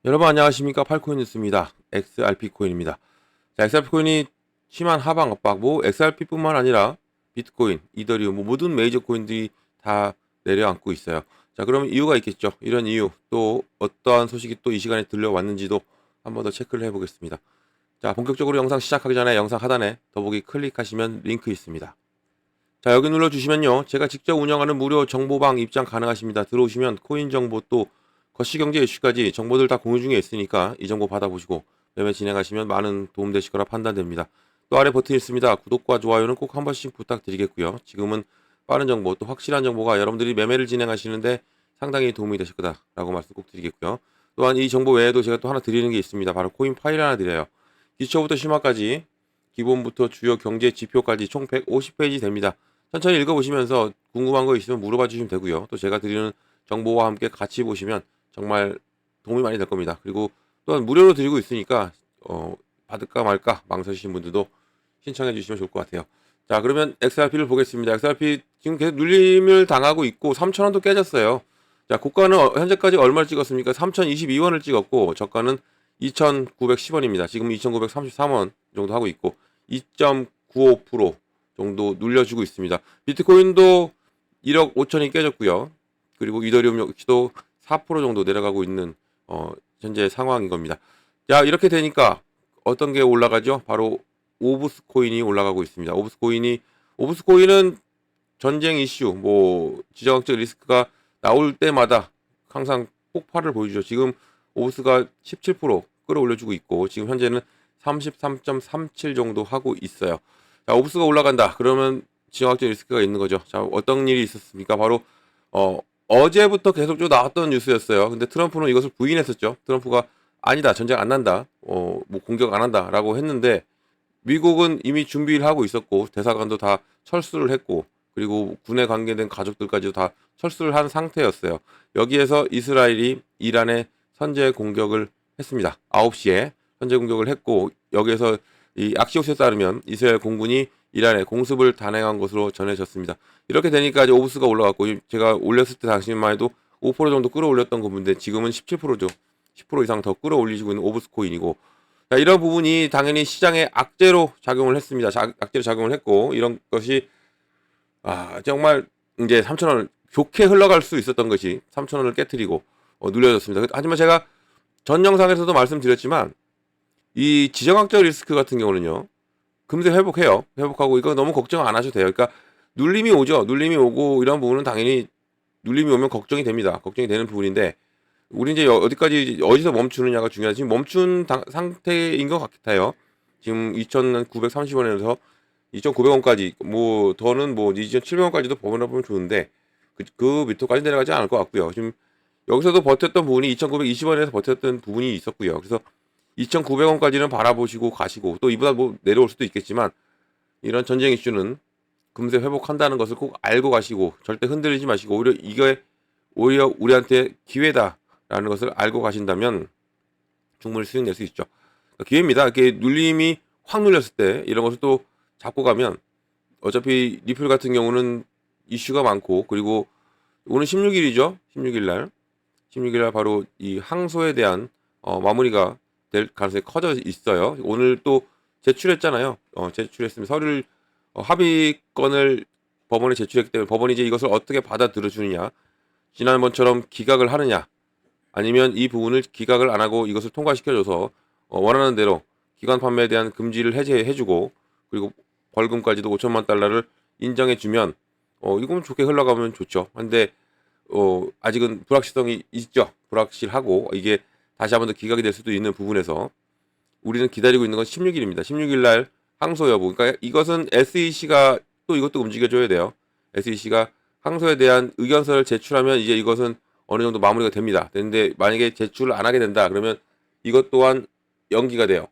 여러분 안녕하십니까. 팔코인 뉴스입니다. XRP 코인입니다. 자, XRP 코인이 심한 하방 압박, XRP뿐만 아니라 비트코인, 이더리움, 모든 메이저 코인들이 다 내려앉고 있어요. 자, 그러면 이유가 있겠죠. 이런 이유, 또 어떠한 소식이 또 이 시간에 들려왔는지도 한 번 더 체크를 해보겠습니다. 자, 본격적으로 영상 시작하기 전에 영상 하단에 더보기 클릭하시면 링크 있습니다. 자, 여기 눌러주시면요, 제가 직접 운영하는 무료 정보방 입장 가능하십니다. 들어오시면 코인 정보, 또 거시경제 이슈까지 정보들 다 공유 중에 있으니까 이 정보 받아보시고 매매 진행하시면 많은 도움되실 거라 판단됩니다. 또 아래 버튼 있습니다. 구독과 좋아요는 꼭 한 번씩 부탁드리겠고요. 지금은 빠른 정보, 또 확실한 정보가 여러분들이 매매를 진행하시는데 상당히 도움이 되실 거다라고 말씀 꼭 드리겠고요. 또한 이 정보 외에도 제가 또 하나 드리는 게 있습니다. 바로 코인 파일 하나 드려요. 기초부터 심화까지, 기본부터 주요 경제 지표까지 총 150페이지 됩니다. 천천히 읽어보시면서 궁금한 거 있으면 물어봐 주시면 되고요. 또 제가 드리는 정보와 함께 같이 보시면 정말 도움이 많이 될 겁니다. 그리고 또한 무료로 드리고 있으니까 받을까 말까 망설이시는 분들도 신청해 주시면 좋을 것 같아요. 자, 그러면 XRP를 보겠습니다. XRP 지금 계속 눌림을 당하고 있고 3,000원도 깨졌어요. 자, 고가는 현재까지 얼마를 찍었습니까? 3,022원을 찍었고 저가는 2,910원입니다. 지금 2,933원 정도 하고 있고 2.95% 정도 눌려주고 있습니다. 비트코인도 1억 5천이 깨졌고요. 그리고 이더리움 역시도 4% 정도 내려가고 있는 현재 상황인 겁니다. 자, 이렇게 되니까 어떤 게 올라가죠? 바로 오브스 코인이 올라가고 있습니다. 오브스 코인은 전쟁 이슈, 지정학적 리스크가 나올 때마다 항상 폭발을 보여주죠. 지금 오브스가 17% 끌어올려주고 있고 지금 현재는 33.37 정도 하고 있어요. 자, 오브스가 올라간다. 그러면 지정학적 리스크가 있는 거죠. 자, 어떤 일이 있었습니까? 바로 어제부터 계속적으로 나왔던 뉴스였어요. 근데 트럼프는 이것을 부인했었죠. 트럼프가 아니다, 전쟁 안 난다, 공격 안 한다라고 했는데 미국은 이미 준비를 하고 있었고 대사관도 다 철수를 했고 그리고 군에 관계된 가족들까지도 다 철수를 한 상태였어요. 여기에서 이스라엘이 이란에 선제 공격을 했습니다. 9시에 선제 공격을 했고 여기에서 이 악시오스에 따르면 이스라엘 공군이 이란에 공습을 단행한 것으로 전해졌습니다. 이렇게 되니까 이제 오브스가 올라갔고 제가 올렸을 때 당시만 해도 5% 정도 끌어올렸던 건데 지금은 17%죠. 10% 이상 더 끌어올리고 있는 오브스 코인이고, 자, 이런 부분이 당연히 시장에 악재로 작용을 했습니다. 악재로 작용을 했고 이런 것이 정말 이제 3,000원을 좋게 흘러갈 수 있었던 것이 3,000원을 깨트리고 눌려졌습니다. 하지만 제가 전 영상에서도 말씀드렸지만 이 지정학적 리스크 같은 경우는요, 금세 회복해요. 회복하고 이거 너무 걱정 안 하셔도 돼요. 그러니까 눌림이 오죠. 눌림이 오고 이런 부분은 당연히 눌림이 오면 걱정이 됩니다. 걱정이 되는 부분인데 우리 이제 어디서 멈추느냐가 중요하지. 지금 멈춘 상태인 것 같아요. 지금 2,930원에서 2,900원까지 더는 2,700원까지도 버텨보면 좋은데 그 밑으로까지 내려가지 않을 것 같고요. 지금 여기서도 버텼던 부분이 2,920원에서 버텼던 부분이 있었고요. 그래서 2,900원까지는 바라보시고 가시고 또 이보다 내려올 수도 있겠지만 이런 전쟁 이슈는 금세 회복한다는 것을 꼭 알고 가시고 절대 흔들리지 마시고 오히려 우리한테 기회다라는 것을 알고 가신다면 충분히 수익 낼 수 있죠. 그러니까 기회입니다. 이렇게 눌림이 확 눌렸을 때 이런 것을 또 잡고 가면 어차피 리플 같은 경우는 이슈가 많고 그리고 오늘 16일이죠. 16일 날 바로 이 항소에 대한 마무리가 될 가능성이 커져 있어요. 오늘 또 제출했잖아요. 제출했으면 서류를 합의건을 법원에 제출했기 때문에 법원이 이제 이것을 어떻게 받아들여 주느냐, 지난번처럼 기각을 하느냐, 아니면 이 부분을 기각을 안 하고 이것을 통과시켜줘서 원하는 대로 기관 판매에 대한 금지를 해제해주고 그리고 벌금까지도 5천만 달러를 인정해주면 이건 좋게 흘러가면 좋죠. 근데 아직은 불확실성이 있죠. 불확실하고 이게 다시 한번 더 기각이 될 수도 있는 부분에서 우리는 기다리고 있는 건 16일입니다. 16일 날 항소 여부. 그러니까 이것은 SEC가 또 이것도 움직여줘야 돼요. SEC가 항소에 대한 의견서를 제출하면 이제 이것은 어느 정도 마무리가 됩니다. 근데 만약에 제출을 안 하게 된다 그러면 이것 또한 연기가 돼요.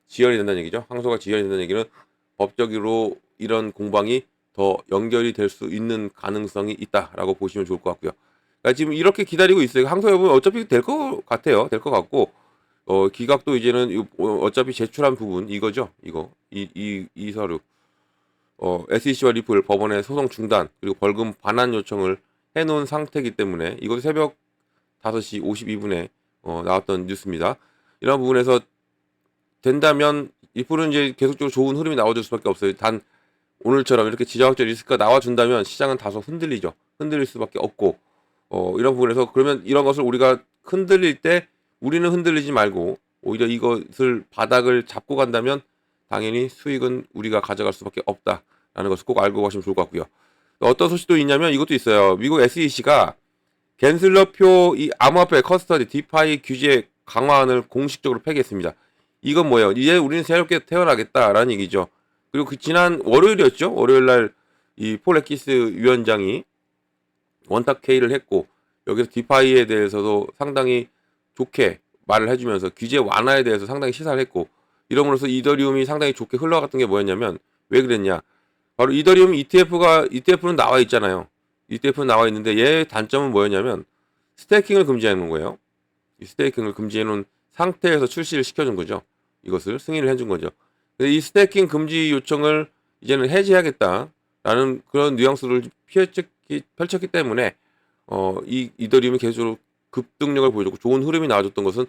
지연이 된다는 얘기죠. 항소가 지연이 된다는 얘기는 법적으로 이런 공방이 더 연결이 될 수 있는 가능성이 있다라고 보시면 좋을 것 같고요. 그러니까 지금 이렇게 기다리고 있어요. 항소 여부는 어차피 될 것 같아요. 될 것 같고 기각도 이제는 어차피 제출한 부분 이거죠. 이 서류. SEC와 리플 법원에 소송 중단 그리고 벌금 반환 요청을 해놓은 상태이기 때문에 이것도 새벽 5시 52분에 나왔던 뉴스입니다. 이런 부분에서 된다면 리플은 이제 계속적으로 좋은 흐름이 나와줄 수밖에 없어요. 단 오늘처럼 이렇게 지정학적 리스크가 나와준다면 시장은 다소 흔들리죠. 흔들릴 수밖에 없고 이런 부분에서 그러면 이런 것을 우리가 흔들릴 때 우리는 흔들리지 말고 오히려 이것을 바닥을 잡고 간다면 당연히 수익은 우리가 가져갈 수밖에 없다라는 것을 꼭 알고 가시면 좋을 것 같고요. 어떤 소식도 있냐면 이것도 있어요. 미국 SEC가 겐슬러표 이 암호화폐 커스터디 디파이 규제 강화안을 공식적으로 폐기했습니다. 이건 뭐예요? 이제 우리는 새롭게 태어나겠다라는 얘기죠. 그리고 그 지난 월요일이었죠. 월요일 날 이 폴레키스 위원장이 원탁 회의를 했고 여기서 디파이에 대해서도 상당히 좋게 말을 해주면서 규제 완화에 대해서 상당히 시사를 했고 이러므로써 이더리움이 상당히 좋게 흘러갔던 게 뭐였냐면 왜 그랬냐? 바로 이더리움 ETF는 나와 있잖아요. ETF는 나와 있는데 얘의 단점은 뭐였냐면 스테이킹을 금지해 놓은 거예요. 이 스테이킹을 금지해 놓은 상태에서 출시를 시켜준 거죠. 이것을 승인을 해준 거죠. 근데 이 스테이킹 금지 요청을 이제는 해제하겠다라는 그런 뉘앙스를 펼쳤기 때문에 이 이더리움이 계속적으로 급등력을 보여줬고 좋은 흐름이 나와줬던 것은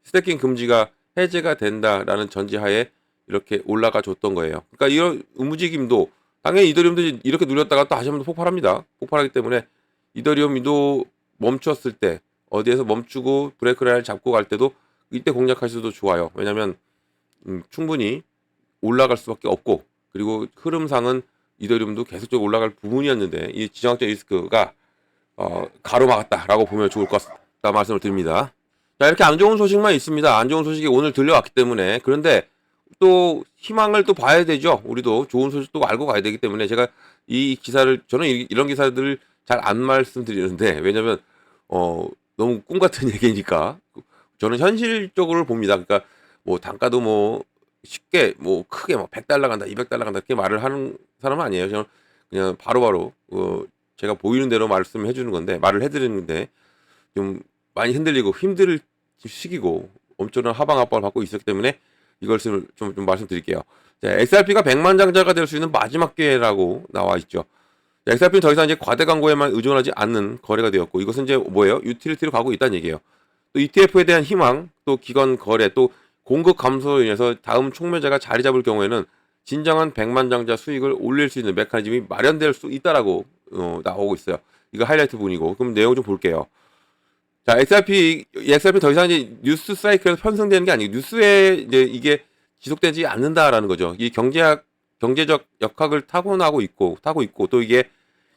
스테이킹 금지가 해제가 된다라는 전제하에 이렇게 올라가 줬던 거예요. 그러니까 이런 움직임도 당연히 이더리움도 이렇게 누렸다가 또 다시 한번 폭발합니다. 폭발하기 때문에 이더리움도 멈췄을 때 어디에서 멈추고 브레이크 라인을 잡고 갈 때도 이때 공략하셔도 좋아요. 왜냐하면 충분히 올라갈 수밖에 없고 그리고 흐름상은 이더리움도 계속적으로 올라갈 부분이었는데 이 지정학적 리스크가 가로막았다라고 보면 좋을 것 같다 말씀을 드립니다. 자, 이렇게 안 좋은 소식만 있습니다. 안 좋은 소식이 오늘 들려왔기 때문에 그런데 또 희망을 또 봐야 되죠. 우리도 좋은 소식도 알고 가야 되기 때문에 제가 이 기사를 저는 이런 기사들을 잘 안 말씀드리는데 왜냐면 너무 꿈 같은 얘기니까 저는 현실적으로 봅니다. 그러니까 뭐 단가도 뭐 쉽게 뭐 크게 뭐 100달러 간다, 200달러 간다 이렇게 말을 하는 사람은 아니에요. 저는 그냥 바로바로 제가 보이는 대로 말씀해 주는 건데 말을 해드리는데 좀 많이 흔들리고 힘들 시기고 엄청난 하방 압박을 받고 있었기 때문에 이것을 좀 말씀드릴게요. 자, XRP가 100만 장자가 될 수 있는 마지막 기회라고 나와 있죠. XRP는 더 이상 이제 과대 광고에만 의존하지 않는 거래가 되었고 이것은 이제 뭐예요? 유틸리티로 가고 있다는 얘기예요. 또 ETF에 대한 희망, 또 기관 거래, 또 공급 감소로 인해서 다음 촉매자가 자리 잡을 경우에는 진정한 100만 장자 수익을 올릴 수 있는 메커니즘이 마련될 수 있다라고 나오고 있어요. 이거 하이라이트 부분이고 그럼 내용 좀 볼게요. 자, XRP 더 이상 이제 뉴스 사이클에서 편성되는 게 아니고 뉴스에 이제 이게 지속되지 않는다라는 거죠. 이 경제적 역학을 타고 있고 또 이게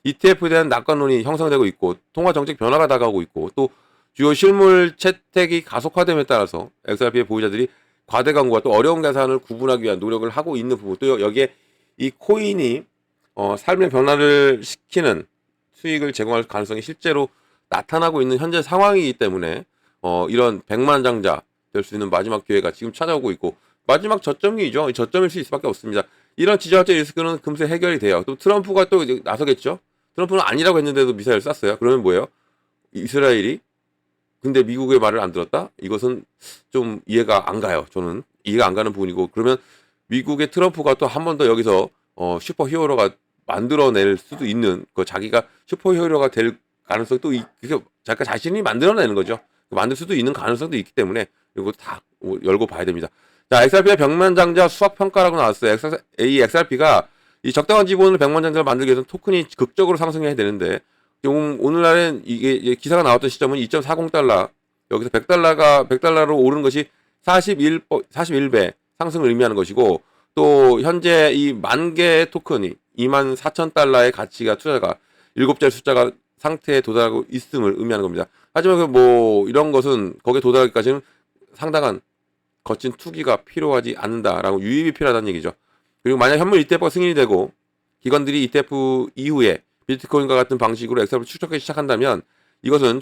ETF에 대한 낙관론이 형성되고 있고 통화 정책 변화가 다가오고 있고 또 주요 실물 채택이 가속화됨에 따라서 XRP의 보유자들이 과대 광고와 또 어려운 자산을 구분하기 위한 노력을 하고 있는 부분 또 여기에 이 코인이 삶의 변화를 시키는 수익을 제공할 가능성이 실제로 나타나고 있는 현재 상황이기 때문에 이런 100만 장자 될 수 있는 마지막 기회가 지금 찾아오고 있고 마지막 저점이죠. 저점일 수 있을 수밖에 없습니다. 이런 지정학적 리스크는 금세 해결이 돼요. 또 트럼프가 또 이제 나서겠죠. 트럼프는 아니라고 했는데도 미사일을 쐈어요. 그러면 뭐예요? 이스라엘이 근데 미국의 말을 안 들었다? 이것은 좀 이해가 안 가요. 저는 이해가 안 가는 부분이고 그러면 미국의 트럼프가 또 한 번 더 여기서 슈퍼 히어로가 만들어낼 수도 있는 자기가 슈퍼 히어로가 될 가능성이 또 자기가 자신이 만들어내는 거죠. 만들 수도 있는 가능성도 있기 때문에 이거 다 열고 봐야 됩니다. 자, XRP가 100만 장자 수학 평가라고 나왔어요. 이 XRP가 이 적당한 지분을 100만 장자를 만들기 위해서는 토큰이 극적으로 상승해야 되는데 오늘날엔 이게 기사가 나왔던 시점은 2.40달러 여기서 100달러로 오르는 것이 41배 상승을 의미하는 것이고 또 현재 이 만 개의 토큰이 24,000달러의 가치가 투자가 7자리 숫자가 상태에 도달하고 있음을 의미하는 겁니다. 하지만 뭐 이런 것은 거기에 도달하기까지는 상당한 거친 투기가 필요하지 않는다라고 유입이 필요하다는 얘기죠. 그리고 만약 현물 ETF가 승인이 되고 기관들이 ETF 이후에 비트코인과 같은 방식으로 XRP를 추적하기 시작한다면 이것은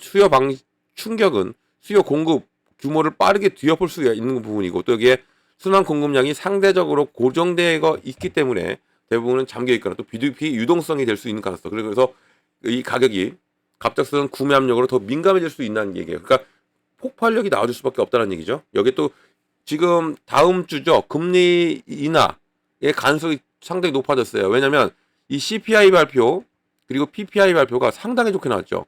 충격은 수요 공급 규모를 빠르게 뒤엎을 수 있는 부분이고 또 여기에 순환 공급량이 상대적으로 고정되어 있기 때문에 대부분은 잠겨 있거나 또 비둘기 유동성이 될 수 있는 가능성. 그래서 이 가격이 갑작스러운 구매 압력으로 더 민감해질 수 있다는 얘기예요. 그러니까 폭발력이 나와줄 수밖에 없다는 얘기죠. 여기 또 지금 다음 주죠. 금리 인하의 가능성이 상당히 높아졌어요. 왜냐면 이 CPI 발표 그리고 PPI 발표가 상당히 좋게 나왔죠.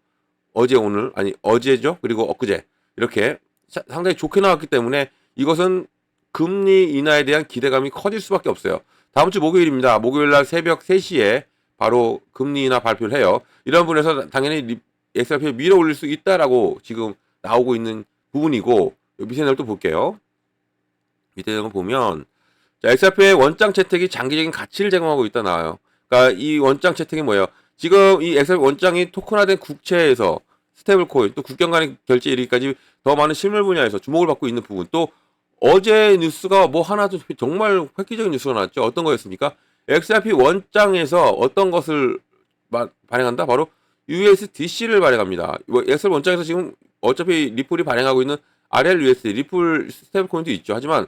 어제 오늘 아니 어제죠. 그리고 엊그제 이렇게 상당히 좋게 나왔기 때문에 이것은 금리 인하에 대한 기대감이 커질 수밖에 없어요. 다음 주 목요일입니다. 목요일 날 새벽 3시에 바로 금리 인하 발표를 해요. 이런 부분에서 당연히 XRP를 밀어 올릴 수 있다라고 지금 나오고 있는 부분이고 밑에 내용을 또 볼게요. 밑에 내용을 보면 자, XRP의 원장 채택이 장기적인 가치를 제공하고 있다 나와요. 그러니까 이 원장 채택이 뭐예요? 지금 이 XRP 원장이 토큰화된 국채에서 스테이블 코인 또 국경 간의 결제 이르기까지 더 많은 실물 분야에서 주목을 받고 있는 부분 또 어제 뉴스가 뭐 하나 좀 정말 획기적인 뉴스가 나왔죠. 어떤 거였습니까? XRP 원장에서 어떤 것을 발행한다? 바로 USDC를 발행합니다. XRP 원장에서 지금 어차피 리플이 발행하고 있는 RLUSD, 리플 스테이블 코인도 있죠. 하지만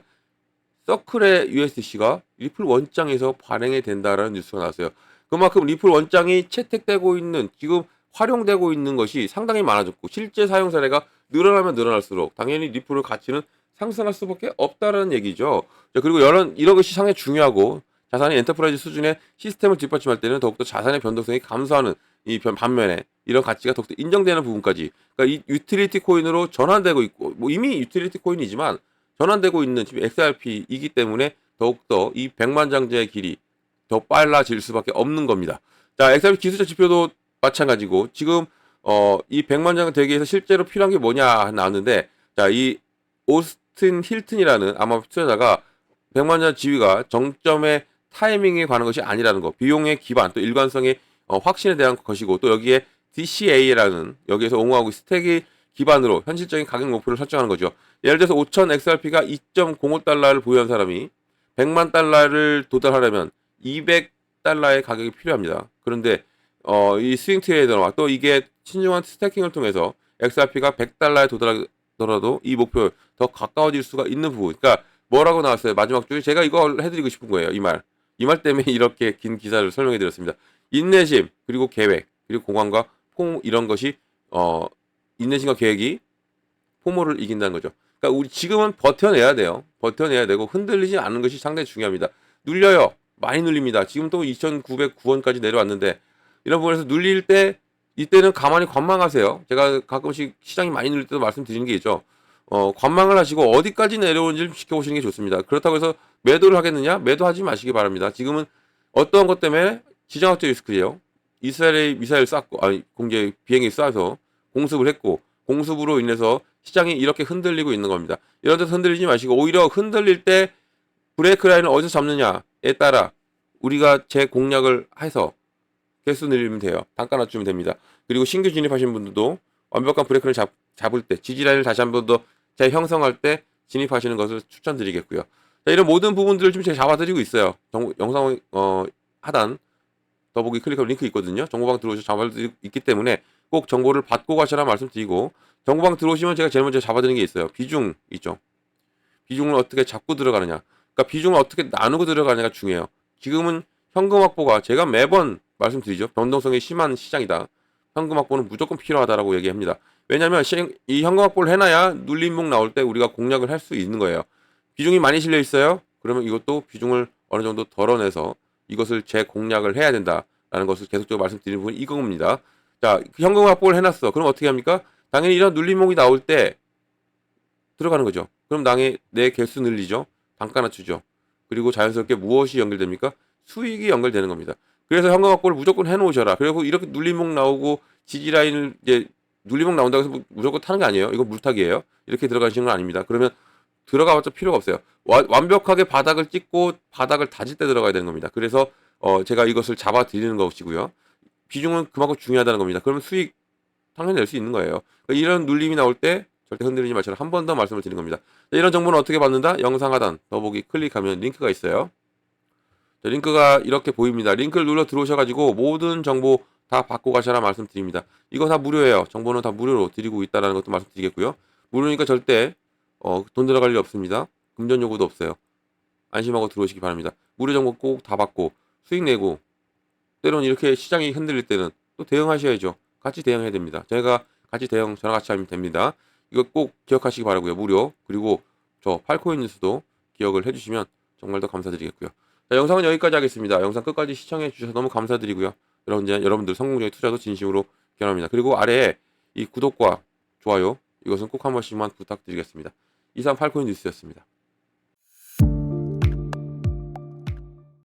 서클의 USDC가 리플 원장에서 발행이 된다라는 뉴스가 나왔어요. 그만큼 리플 원장이 채택되고 있는 지금 활용되고 있는 것이 상당히 많아졌고 실제 사용 사례가 늘어나면 늘어날수록 당연히 리플의 가치는 상승할 수밖에 없다라는 얘기죠. 자, 그리고 이런 것이 상당히 중요하고 자산의 엔터프라이즈 수준의 시스템을 뒷받침할 때는 더욱더 자산의 변동성이 감소하는 이 반면에 이런 가치가 더욱더 인정되는 부분까지 그러니까 이 유틸리티 코인으로 전환되고 있고 뭐 이미 유틸리티 코인이지만 전환되고 있는 지금 XRP이기 때문에 더욱더 이 백만장자의 길이 더 빨라질 수밖에 없는 겁니다. 자, XRP 기술적 지표도 마찬가지고 지금 이 백만장 되기 위해서 실제로 필요한 게 뭐냐 나왔는데 자, 이 오스틴 힐튼이라는 아마 투자자가 백만장 지위가 정점의 타이밍에 관한 것이 아니라는 거, 비용의 기반 또 일관성의 확신에 대한 것이고 또 여기에 DCA라는 여기에서 옹호하고 스택이 기반으로 현실적인 가격 목표를 설정하는 거죠. 예를 들어서 5,000 XRP가 2.05달러를 보유한 사람이 100만 달러를 도달하려면 200달러의 가격이 필요합니다. 그런데 이 스윙 트레이더와 또 이게 신중한 스태킹을 통해서 XRP가 100달러에 도달하더라도 이 목표에 더 가까워질 수가 있는 부분. 그러니까 뭐라고 나왔어요? 마지막 주에 제가 이걸 해드리고 싶은 거예요. 이 말. 이 말 때문에 이렇게 긴 기사를 설명해 드렸습니다. 인내심 그리고 계획 그리고 공감과 포모 이런 것이 인내심과 계획이 포모를 이긴다는 거죠. 그러니까 우리 지금은 버텨내야 돼요. 버텨내야 되고 흔들리지 않는 것이 상당히 중요합니다. 눌려요. 많이 눌립니다. 지금 또 2,909원까지 내려왔는데 이런 부분에서 눌릴 때 이때는 가만히 관망하세요. 제가 가끔씩 시장이 많이 눌릴 때도 말씀드리는 게 있죠. 관망을 하시고 어디까지 내려오는지 좀 지켜보시는 게 좋습니다. 그렇다고 해서 매도를 하겠느냐? 매도하지 마시기 바랍니다. 지금은 어떠한 것 때문에 지정학적 리스크예요. 이스라엘의 미사일 쐈고 공제 비행기 쏴서 공습을 했고 공습으로 인해서 시장이 이렇게 흔들리고 있는 겁니다. 이런 데서 흔들리지 마시고 오히려 흔들릴 때 브레이크 라인을 어디서 잡느냐에 따라 우리가 제 공략을 해서 개수 늘리면 돼요. 단가 낮추면 됩니다. 그리고 신규 진입하신 분들도 완벽한 브레이크를 잡을 때 지지 라인을 다시 한 번 더 재형성할 때 진입하시는 것을 추천드리겠고요. 자, 이런 모든 부분들을 좀 제가 잡아드리고 있어요. 영상 하단 더보기 클릭하면 링크 있거든요. 정보방 들어오셔서 잡아드리고 있기 때문에 꼭 정보를 받고 가시라 말씀드리고 정보방 들어오시면 제가 제일 먼저 잡아드리는 게 있어요. 비중 있죠. 비중을 어떻게 잡고 들어가느냐. 그러니까 비중을 어떻게 나누고 들어가느냐가 중요해요. 지금은 현금 확보가 제가 매번 말씀드리죠. 변동성이 심한 시장이다. 현금 확보는 무조건 필요하다라고 얘기합니다. 왜냐하면 이 현금 확보를 해놔야 눌림목 나올 때 우리가 공략을 할 수 있는 거예요. 비중이 많이 실려 있어요. 그러면 이것도 비중을 어느 정도 덜어내서 이것을 재공략을 해야 된다라는 것을 계속적으로 말씀드리는 부분이 이겁니다. 자, 현금 확보를 해놨어. 그럼 어떻게 합니까? 당연히 이런 눌림목이 나올 때 들어가는 거죠. 그럼 내 개수 늘리죠. 단가 낮추죠. 그리고 자연스럽게 무엇이 연결됩니까? 수익이 연결되는 겁니다. 그래서 현금 확보를 무조건 해놓으셔라. 그리고 이렇게 눌림목 나오고 지지라인을 이제 눌림목 나온다고 해서 무조건 타는 게 아니에요. 이거 물타기예요. 이렇게 들어가시는 건 아닙니다. 그러면 들어가봤자 필요가 없어요. 완벽하게 바닥을 찍고 바닥을 다질 때 들어가야 되는 겁니다. 그래서 제가 이것을 잡아 드리는 것이고요. 비중은 그만큼 중요하다는 겁니다. 그러면 수익 당연히 낼 수 있는 거예요. 그러니까 이런 눌림이 나올 때 절대 흔들리지 마시라. 한 번 더 말씀을 드리는 겁니다. 자, 이런 정보는 어떻게 받는다? 영상 하단 더보기 클릭하면 링크가 있어요. 자, 링크가 이렇게 보입니다. 링크를 눌러 들어오셔가지고 모든 정보 다 받고 가셔라 말씀드립니다. 이거 다 무료예요. 정보는 다 무료로 드리고 있다는 것도 말씀드리겠고요. 무료니까 절대 돈 들어갈 일 없습니다. 금전 요구도 없어요. 안심하고 들어오시기 바랍니다. 무료 정보 꼭 다 받고 수익 내고 때로는 이렇게 시장이 흔들릴 때는 또 대응하셔야죠. 같이 대응해야 됩니다. 저희가 같이 저랑 같이 하면 됩니다. 이거 꼭 기억하시기 바라고요. 무료. 그리고 저 팔코인 뉴스도 기억을 해주시면 정말 더 감사드리겠고요. 자, 영상은 여기까지 하겠습니다. 영상 끝까지 시청해 주셔서 너무 감사드리고요. 여러분들 성공적인 투자도 진심으로 기원합니다. 그리고 아래에 이 구독과 좋아요 이것은 꼭 한 번씩만 부탁드리겠습니다. 이상 팔코인 뉴스였습니다.